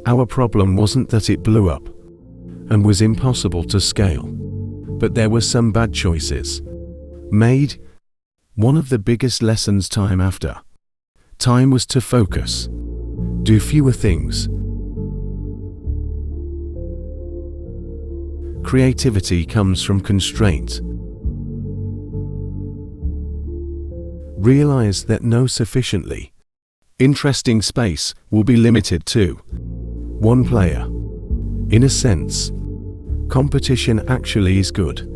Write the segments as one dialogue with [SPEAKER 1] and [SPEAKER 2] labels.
[SPEAKER 1] Our problem wasn't that it blew up and was impossible to scale, but there were some bad choices made. One of the biggest lessons time was to focus, do fewer things. Creativity comes from constraint. Realize that no sufficiently interesting space will be limited to one player. In a sense, competition actually is good,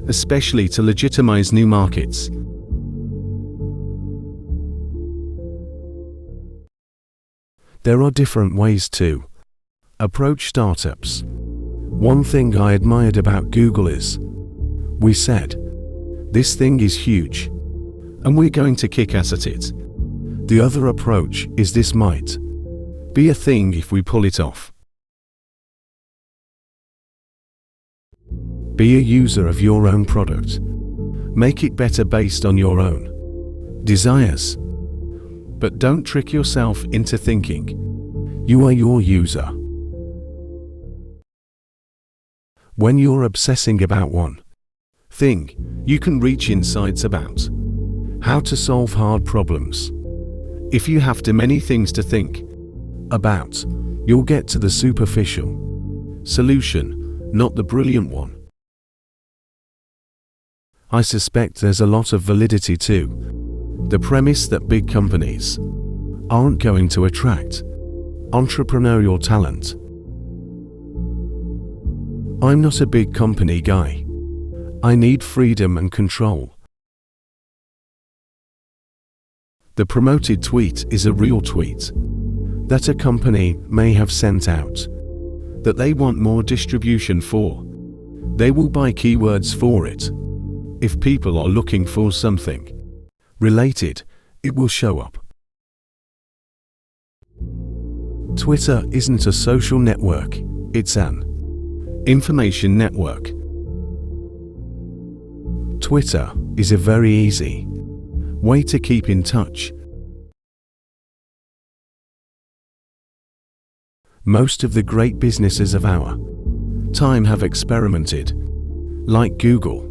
[SPEAKER 1] especially to legitimize new markets. There are different ways to approach startups. One thing I admired about Google is, we said, this thing is huge, and we're going to kick ass at it. The other approach is, this might be a thing if we pull it off. Be a user of your own product. Make it better based on your own desires. But don't trick yourself into thinking you are your user. When you're obsessing about one thing, you can reach insights about how to solve hard problems. If you have too many things to think about, you'll get to the superficial solution, not the brilliant one. I suspect there's a lot of validity to the premise that big companies aren't going to attract entrepreneurial talent. I'm not a big company guy. I need freedom and control. The promoted tweet is a real tweet that a company may have sent out that they want more distribution for. They will buy keywords for it. If people are looking for something related, it will show up. Twitter isn't a social network, it's an information network. Twitter is a very easy way to keep in touch. Most of the great businesses of our time have experimented, like Google.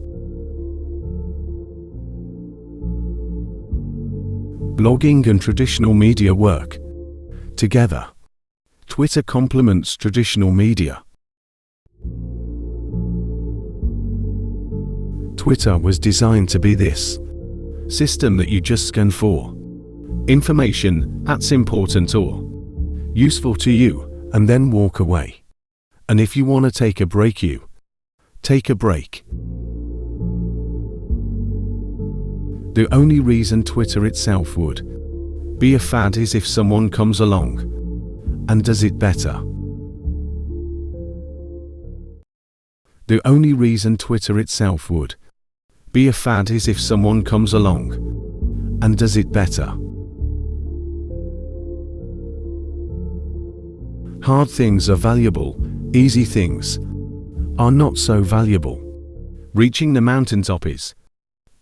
[SPEAKER 1] Blogging and traditional media work together. Twitter complements traditional media. Twitter was designed to be this system that you just scan for information that's important or useful to you, and then walk away. And if you want to take a break, you take a break. The only reason Twitter itself would be a fad is if someone comes along and does it better. The only reason Twitter itself would be a fad is if someone comes along and does it better. Hard things are valuable, easy things are not so valuable. Reaching the mountaintop is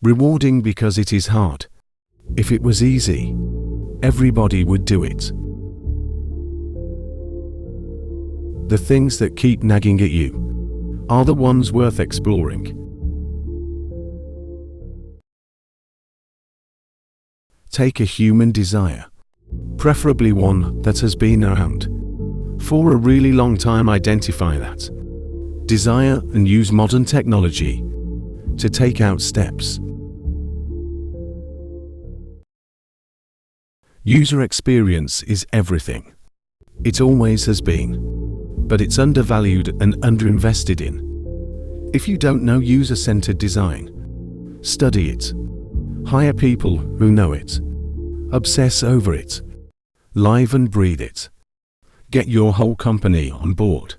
[SPEAKER 1] rewarding because it is hard. If it was easy, everybody would do it. The things that keep nagging at you are the ones worth exploring. Take a human desire, preferably one that has been around for a really long time. Identify that desire and use modern technology to take out steps. User experience is everything. It always has been, but it's undervalued and underinvested in. If you don't know user-centered design, study it. Hire people who know it. Obsess over it. Live and breathe it. Get your whole company on board.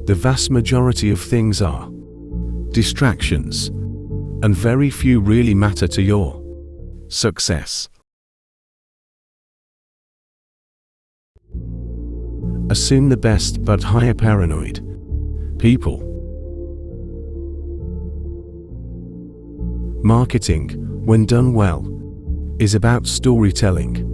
[SPEAKER 1] The vast majority of things are distractions, and very few really matter to your success. Assume the best but hire paranoid people. Marketing, when done well, is about storytelling.